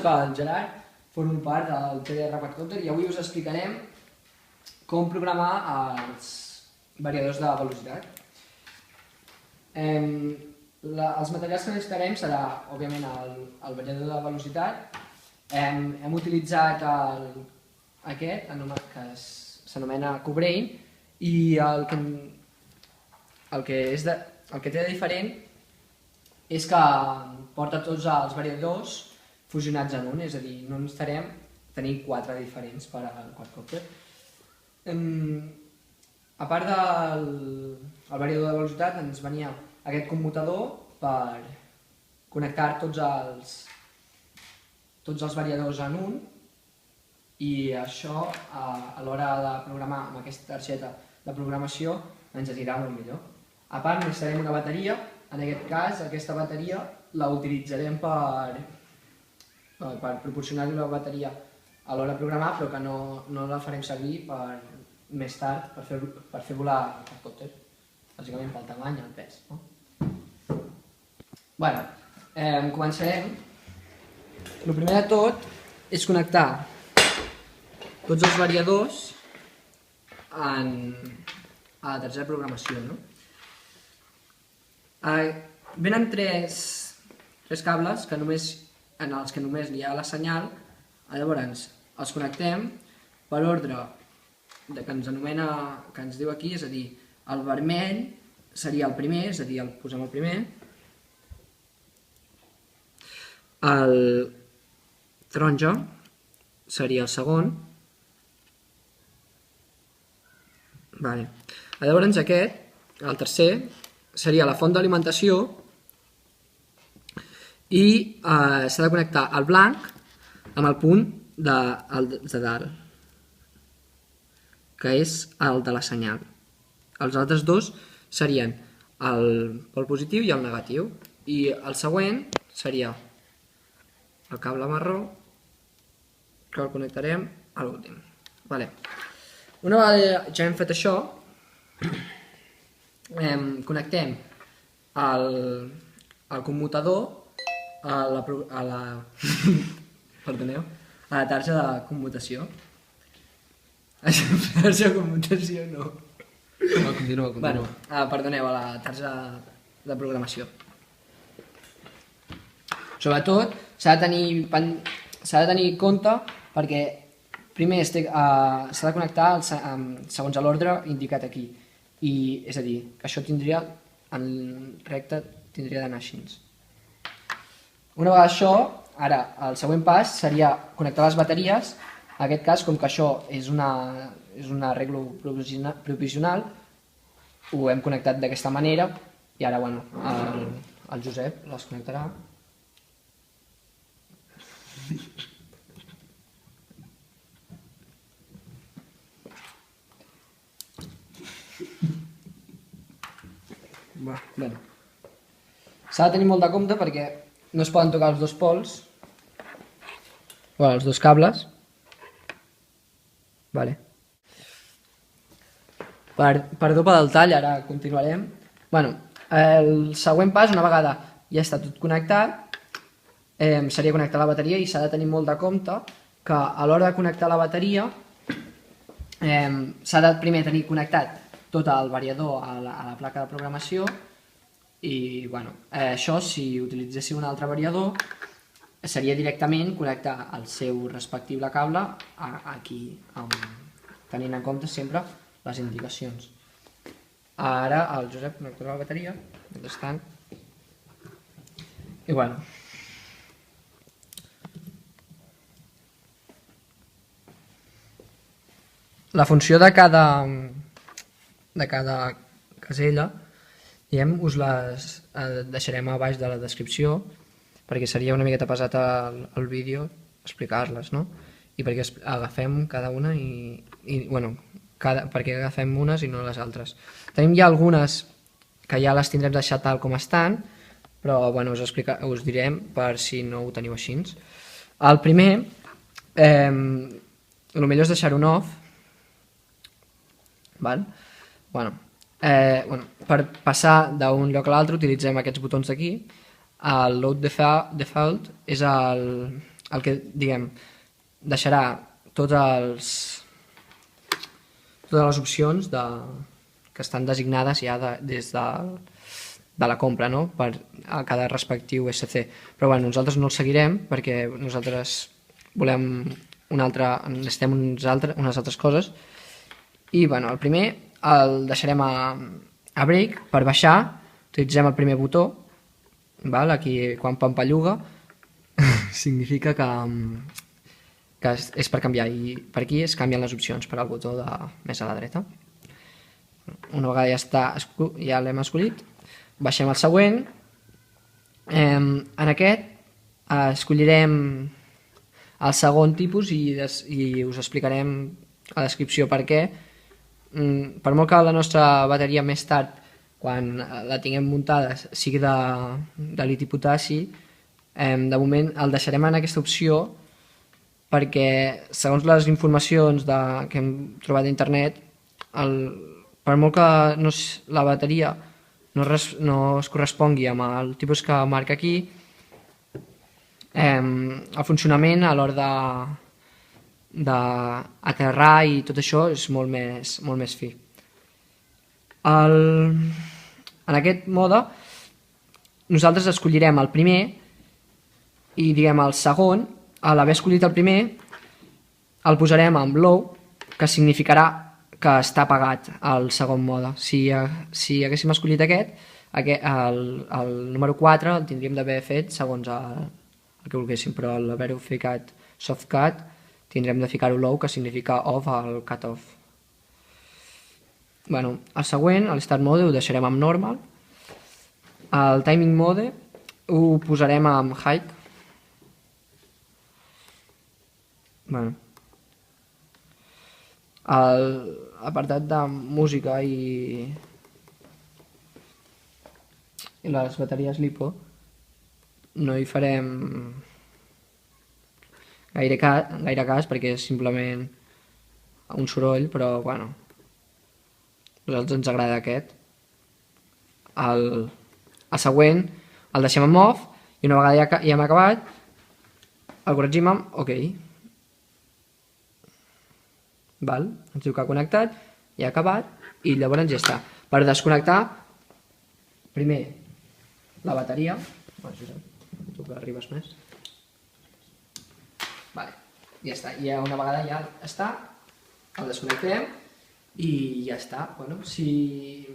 soc el Gerard, formo part del TDR Quadcopter i avui us explicarem com programar els variadors de velocitat. Els materials que necessitarem serà, òbviament, el variador de velocitat. Hem utilitzat aquest, que s'anomena Cobrain, i el que té de diferent és que porta tots els variadors fusionats en un, és a dir, no necessitarem tenir 4 diferents per al quadcopter. A part del variador de velocitat ens venia aquest commutador per connectar tots els variadors en un, i això a l'hora de programar amb aquesta targeta de programació ens anirà molt millor. A part necessitarem una bateria. En aquest cas, aquesta bateria la utilitzarem per proporcionar-li una bateria a l'hora de programar, però que no la farem servir per més tard per fer volar el quadcopter, bàsicament pel tamany i el pes. Començarem. El primer de tot és connectar tots els variadors a la targeta de programació. Venen tres cables en els que només hi ha la senyal. Llavors els connectem per ordre que ens diu aquí, és a dir, el vermell seria el primer, és a dir, el posem el primer, el taronja seria el segon, llavors aquest, el tercer, seria la font d'alimentació i s'ha de connectar el blanc amb el punt de dalt, que és el de la senyal. Els altres dos serien el pol positiu i el negatiu, i el següent seria el cable marró, que el connectarem a l'últim. Una vegada ja hem fet això, connectem el commutador a la targeta de commutació. Targeta de commutació no. Continua. Perdoneu, a la targeta de programació. Sobretot s'ha de tenir en compte perquè primer s'ha de connectar segons l'ordre indicat aquí. És a dir, que això tindria, en recte, tindria d'anar així. Una vegada això, ara el següent pas seria connectar les bateries. En aquest cas, com que això és un arreglo provisional, ho hem connectat d'aquesta manera, i ara el Josep les connectarà. S'ha de tenir molt de compte perquè no es poden tocar els dos pols, els dos cables. Perdó pel tall, ara continuarem. El següent pas, una vegada ja està tot connectat, seria connectar la bateria, i s'ha de tenir molt de compte que a l'hora de connectar la bateria s'ha de primer tenir connectat tot el variador a la placa de programació, i això, si utilitzéssiu un altre variador, seria directament connectar el seu respectiu cable aquí, tenint en compte sempre les indicacions. Ara el Josep connectarà la bateria, mentrestant. I la funció de cada casella, us les deixarem a baix de la descripció, perquè seria una miqueta pesat el vídeo explicar-les, i perquè agafem cada una perquè agafem unes i no les altres. Tenim ja algunes que ja les tindrem deixat tal com estan, però us direm per si no ho teniu així. El primer, el millor és deixar-ho en off. Per passar d'un lloc a l'altre utilitzem aquests botons d'aquí. El Load Default és el que, diguem, deixarà totes les opcions que estan designades ja des de la compra, no? Per a cada respectiu SC. Però bueno, nosaltres no el seguirem perquè nosaltres volem necessitem unes altres coses. I bueno, el primer el deixarem a Break. Per baixar utilitzem el primer botó, val? Aquí quan pampalluga significa que és per canviar, i per aquí es canvien les opcions per al botó més a la dreta. Una vegada ja l'hem escollit, baixem al següent. En aquest escollirem el segon tipus i us explicarem a la descripció per què. Per molt que la nostra bateria més tard, quan la tinguem muntada, sigui de liti potassi, de moment el deixarem en aquesta opció perquè, segons les informacions que hem trobat a internet, per molt que la bateria no es correspongui amb el tipus que marca aquí, el funcionament a l'hora d'aterrar i tot això és molt més fi. En aquest mode nosaltres escollirem el primer i, diguem, el segon, a l'haver escollit el primer el posarem en low, que significarà que està apagat el segon mode. Si haguéssim escollit el número 4 el tindríem d'haver fet segons el que volguéssim, però al haver-ho ficat soft cut tindrem de ficar-ho low, que significa off al cut off. Bueno, el següent, el start mode, ho deixarem amb normal. El timing mode ho posarem amb high. Bueno, l'apartat de música i les bateries LiPo no hi farem gaire cas perquè és simplement un soroll, però bueno, a nosaltres ens agrada aquest. El següent el deixem amb off i una vegada ja hem acabat el corregim amb OK. Ens diu que ha connectat, ja ha acabat i llavors ja està. Per desconnectar, primer la bateria, tu que arribes més, ja està, i una vegada ja està, el desconnectem i ja està. Si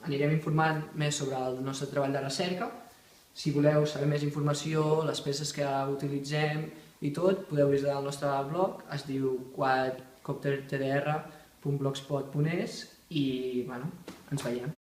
anirem informant més sobre el nostre treball de recerca, si voleu saber més informació, les peces que utilitzem i tot, podeu visitar el nostre blog, es diu quadcoptertdr.blogspot.es i ens veiem.